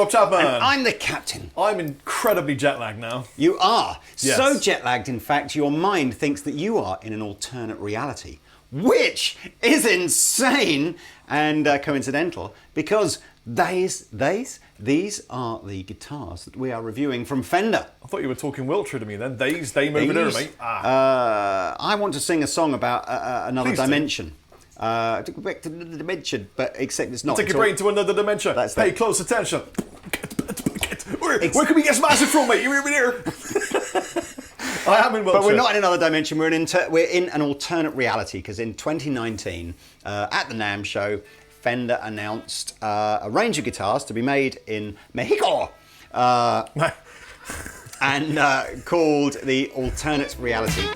Rob Chapman. And I'm the captain. I'm incredibly jet lagged now. You are. Yes. So jet lagged, in fact, your mind thinks that you are in an alternate reality, which is insane and coincidental because these are the guitars that we are reviewing from Fender. I thought you were talking Wiltshire to me then. They move it over, mate. I want to sing a song about another Please do. dimension. To go back to the dimension, but except it's not. Take your brain to another dimension. Pay close attention. Where can we get some acid from, mate? You're over there. I am in Wiltshire. But we're not in another dimension. We're in an alternate reality because in 2019, at the NAMM show, Fender announced a range of guitars to be made in Mexico and called the Alternate Reality.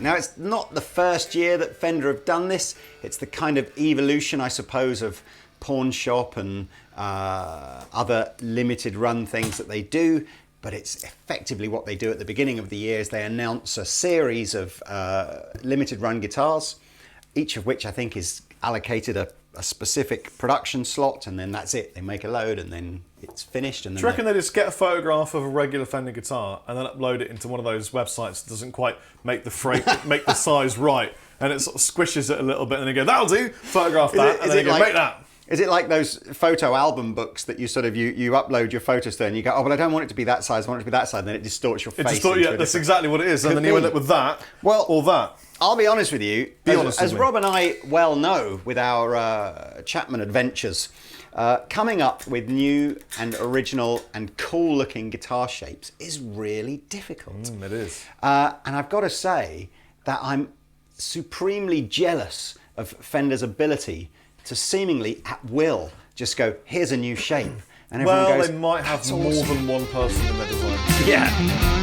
Now, it's not the first year that Fender have done this. It's the kind of evolution, I suppose, of pawn shop and other limited run things that they do. But it's effectively what they do at the beginning of the year is they announce a series of limited run guitars, each of which I think is allocated a specific production slot, and then that's it. They make a load and then it's finished. And then do you reckon they just get a photograph of a regular Fender guitar and then upload it into one of those websites that doesn't quite make the make the size right, and it sort of squishes it a little bit, and they go, that'll do, photograph that, and then they go, make that. Is it like those photo album books that you sort of you upload your photos to and you go, oh, but I don't want it to be that size, I want it to be that size, and then it distorts your face. Yeah, that's exactly what it is, and then you end up with that or that. I'll be honest with you, as Rob and I well know with our Chapman adventures, coming up with new and original and cool looking guitar shapes is really difficult. It is. And I've got to say that I'm supremely jealous of Fender's ability to seemingly at will just go, here's a new shape. And everyone goes, they might have more than one person in their design. Yeah.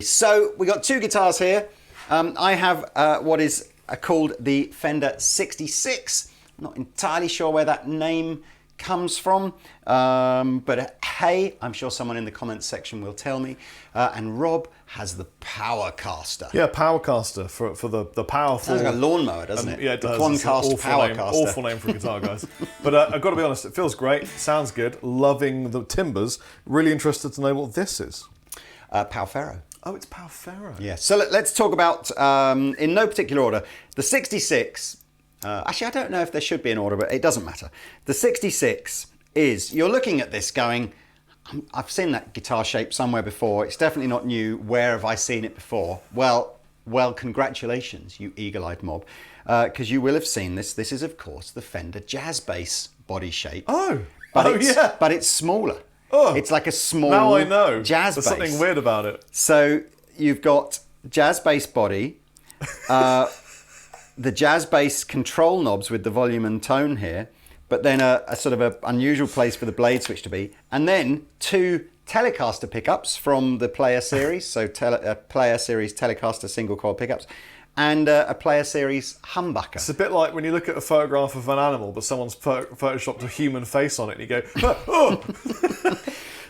So we got two guitars here. I have what is called the Fender 66. I'm not entirely sure where that name comes from, but hey, I'm sure someone in the comments section will tell me. And Rob has the Powercaster. Yeah, Powercaster for the powerful. Sounds like a lawnmower, doesn't it? Yeah, it does. Quoncast Powercaster. Awful name for a guitar, guys. But I've got to be honest, it feels great. Sounds good. Loving the timbers. Really interested to know what this is. Powerfero. Oh, it's Powerfero. Yeah, so let's talk about, in no particular order, the 66. Actually, I don't know if there should be an order, but it doesn't matter. The 66 is, you're looking at this going, I've seen that guitar shape somewhere before. It's definitely not new. Where have I seen it before? Well, congratulations, you eagle-eyed mob, because you will have seen this. This is, of course, the Fender Jazz Bass body shape. But it's smaller. Oh, it's like a small now I know. Jazz bass. There's something weird about it. So you've got Jazz Bass body, the Jazz Bass control knobs with the volume and tone here, but then a sort of an unusual place for the blade switch to be, and then two Telecaster pickups from the Player Series, so Player Series Telecaster single coil pickups, and a Player Series humbucker. It's a bit like when you look at a photograph of an animal, but someone's photoshopped a human face on it, and you go, oh!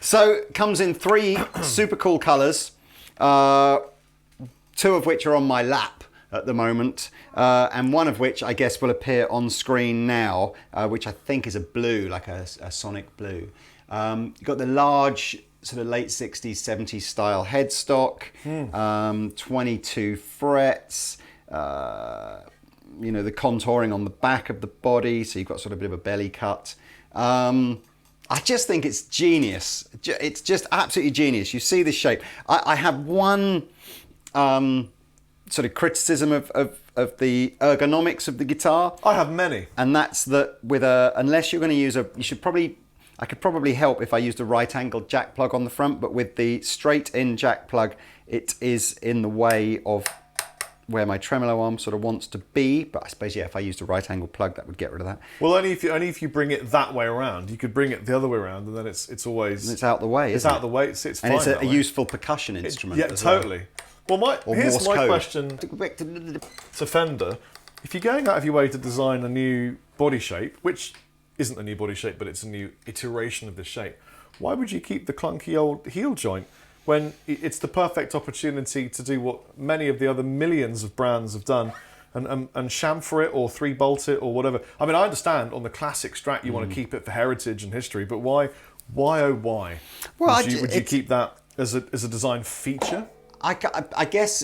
So, comes in three super cool colours, two of which are on my lap at the moment, and one of which I guess will appear on screen now, which I think is a blue, like a sonic blue. You've got the large sort of late 60s, 70s style headstock, 22 frets, you know, the contouring on the back of the body, so you've got sort of a bit of a belly cut. I just think it's genius. It's just absolutely genius. You see this shape. I have one sort of criticism of the ergonomics of the guitar. I have many. And that's that unless you're going to use I could probably help if I used a right-angled jack plug on the front, but with the straight-in jack plug, it is in the way of where my tremolo arm sort of wants to be. But I suppose, yeah, if I used a right-angled plug, that would get rid of that. Well, only if you bring it that way around. You could bring it the other way around, and then it's always... And it's out the way, It's isn't out it? the way. It's fine. And it's a way. useful percussion instrument. Yeah, as totally. Well, here's Morse my code. question to Fender. If you're going out of your way to design a new body shape, which isn't a new body shape, but it's a new iteration of this shape, why would you keep the clunky old heel joint when it's the perfect opportunity to do what many of the other millions of brands have done and chamfer it or 3-bolt it or whatever? I mean, I understand on the classic Strat you want to keep it for heritage and history, but why oh why? Well, would you keep that as a design feature? I guess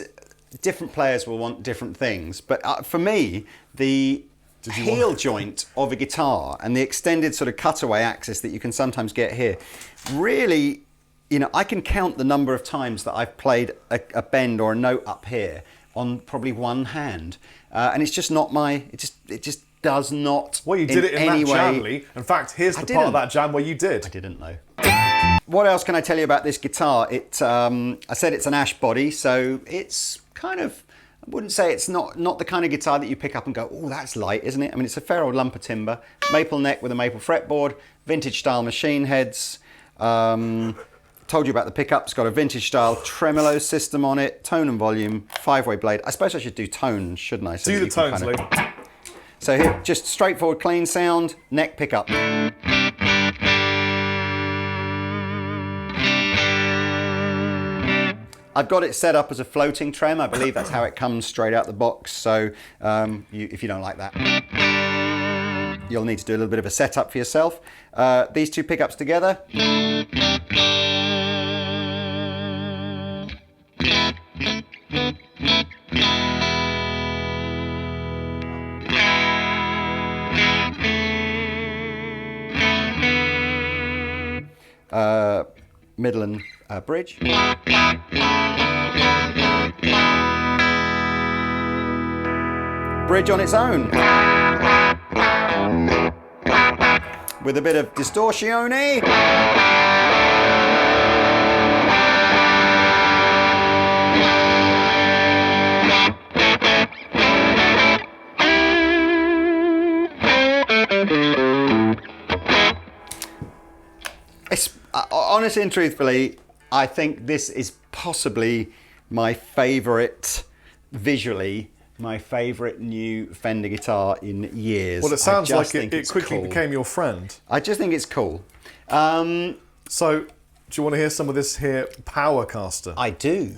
different players will want different things, but for me, the heel joint of a guitar and the extended sort of cutaway axis that you can sometimes get here, really, I can count the number of times that I've played a bend or a note up here on probably one hand, and it's just not it just does not. Well, you did it in that jam, Lee. In fact, here's the part of that jam where you did. I didn't know. What else can I tell you about this guitar? I said it's an ash body, so it's kind of, I wouldn't say it's not the kind of guitar that you pick up and go, oh, that's light, isn't it? I mean, it's a fair old lump of timber, maple neck with a maple fretboard, vintage style machine heads. Told you about the pickup. It's got a vintage style tremolo system on it, tone and volume, 5-way blade. I suppose I should do tones, shouldn't I? So do the tones, Lee. So here, just straightforward, clean sound, neck pickup. I've got it set up as a floating trem. I believe that's how it comes straight out the box. So if you don't like that, you'll need to do a little bit of a setup for yourself. These two pickups together. Middle and bridge. Bridge on its own. With a bit of distortione. Honestly and truthfully, I think this is possibly my favourite, visually, my favourite new Fender guitar in years. Well, it sounds like it quickly became your friend. I just think it's cool. So, do you want to hear some of this here Powercaster? I do.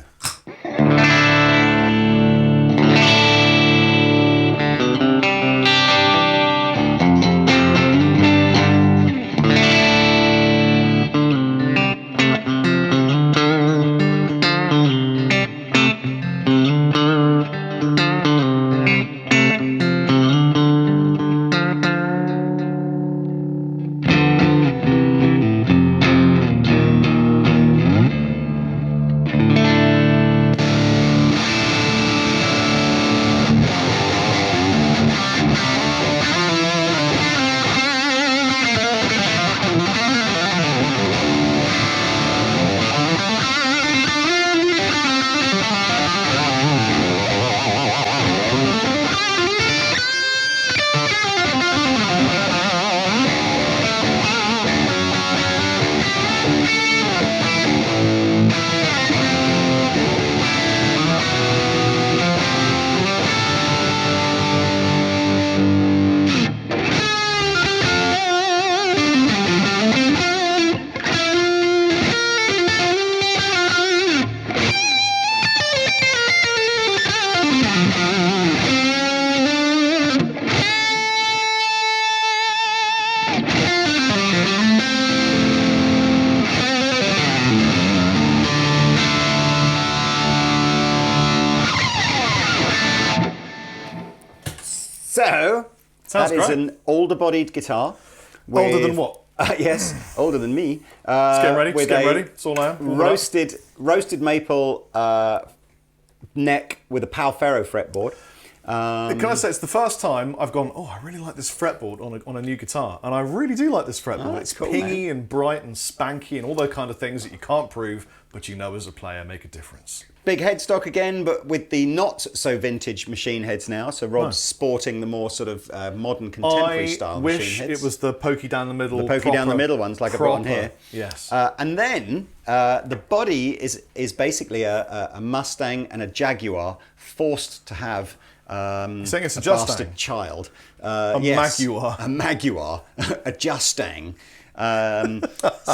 So, that is an older-bodied guitar. Older than what? Yes, older than me. Let's get ready. It's all I am. Roasted maple neck with a Powercaster fretboard. Can I say, it's the first time I've gone, oh, I really like this fretboard on a new guitar. And I really do like this fretboard. It's cool, pingy man. and bright and spanky and all those kind of things that you can't prove, but you know as a player make a difference. Big headstock again, but with the not so vintage machine heads now. So Rob's sporting the more sort of modern contemporary style machine heads. I wish it was the pokey down the middle. The pokey down the middle ones, like I've got on here. Yes. And then the body is basically a Mustang and a Jaguar forced to have saying it's a bastard child. Maguar. A Maguar. A Justang.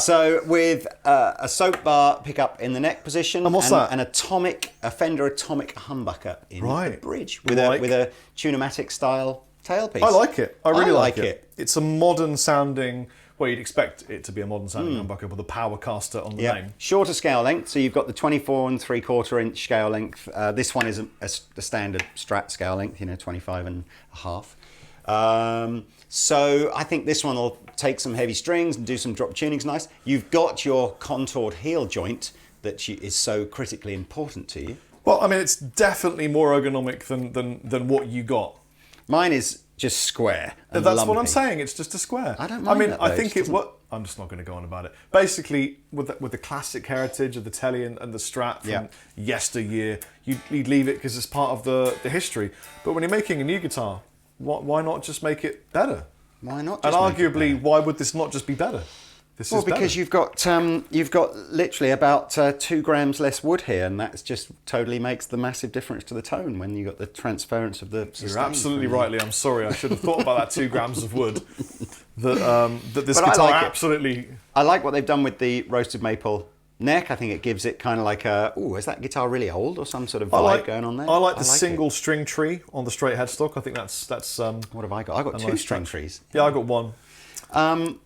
So with a soap bar pickup in the neck position, and what's that? A Fender Atomic humbucker in the bridge with like. a Tunematic style tailpiece. I like it. I really like it. it. It's a modern sounding. Well, you'd expect it to be a modern sounding humbucker with a Powercaster on the name. Shorter scale length, so you've got the 24 and 3/4 inch scale length. This one is a standard Strat scale length, 25 and a half. So I think this one will take some heavy strings and do some drop tunings nice. You've got your contoured heel joint that is so critically important to you. Well, I mean, it's definitely more ergonomic than what you got. Mine is just square. And That's lumpy. what I'm saying. It's just a square. I don't mind that, I though. think it. What I'm just not going to go on about it. Basically, with the classic heritage of the Telly and the Strat from yesteryear, you'd leave it because it's part of the history. But when you're making a new guitar, why not just make it better? Why not? And arguably, why would this not just be better? This is because better. you've got literally about 2 grams less wood here, and that just totally makes the massive difference to the tone when you got the transference of the. You're absolutely right, Lee. I'm sorry, I should have thought about that 2 grams of wood. That this guitar absolutely. I like what they've done with the roasted maple neck. I think it gives it kind of like a. Oh, is that guitar really old or some sort of vibe going on there? I like the single string tree on the straight headstock. I think that's. What have I got? I got 2 string trees. Yeah, I got 1.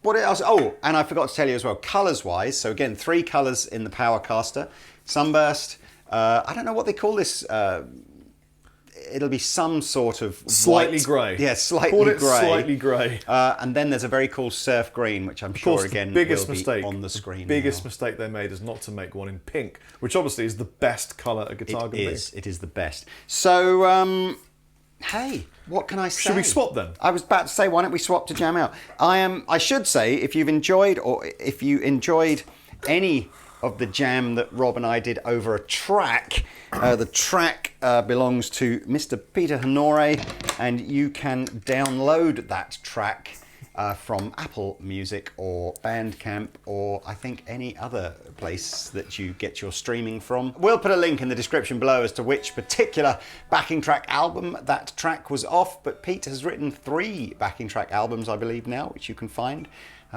What else? Oh, and I forgot to tell you as well, colours-wise. So again, 3 colours in the Powercaster. Sunburst. I don't know what they call this. It'll be some sort of slightly white. grey. Yeah, slightly grey. Slightly grey. And then there's a very cool surf green, which I'm sure again will be on the screen. The biggest mistake they made is not to make one in pink, which obviously is the best colour a guitar can be. It is the best. So. Hey, what can I say? Should we swap then? I was about to say, why don't we swap to jam out? I should say, if you enjoyed any of the jam that Rob and I did over a track, the track belongs to Mr. Peter Honore, and you can download that track from Apple Music or Bandcamp or I think any other place that you get your streaming from. We'll put a link in the description below as to which particular backing track album that track was off, but Pete has written 3 backing track albums, I believe now, which you can find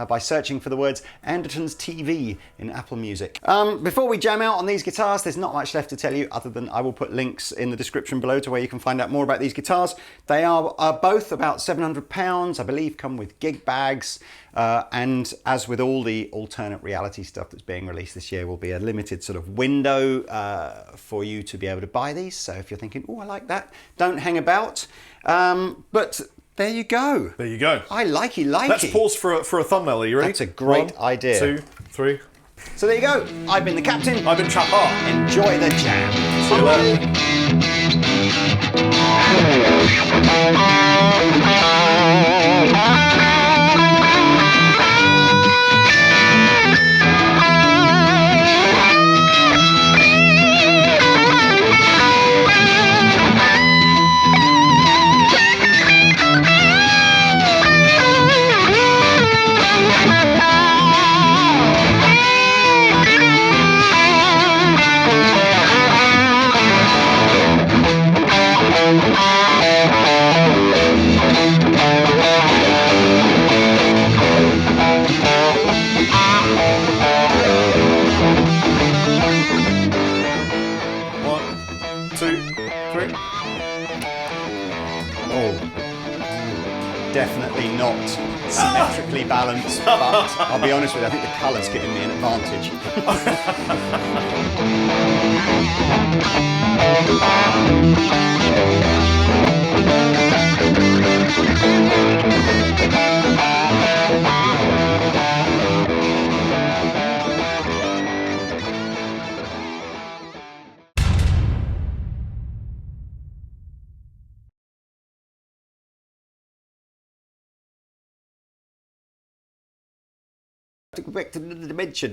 by searching for the words Andertons TV in Apple Music. Before we jam out on these guitars, there's not much left to tell you other than I will put links in the description below to where you can find out more about these guitars. They are both about £700, I believe, come with gig bags, and as with all the alternate reality stuff that's being released this year, will be a limited sort of window for you to be able to buy these. So if you're thinking, oh, I like that, don't hang about. But there you go. There you go. I likey. Let's pause for a thumbnail. Are you ready? That's a great idea. 1, 2, 3. So there you go. I've been the captain. I've been Chapar. Enjoy the jam. See you later. Definitely not symmetrically balanced, but I'll be honest with you, I think the colour's giving me an advantage. to go back to the dimension.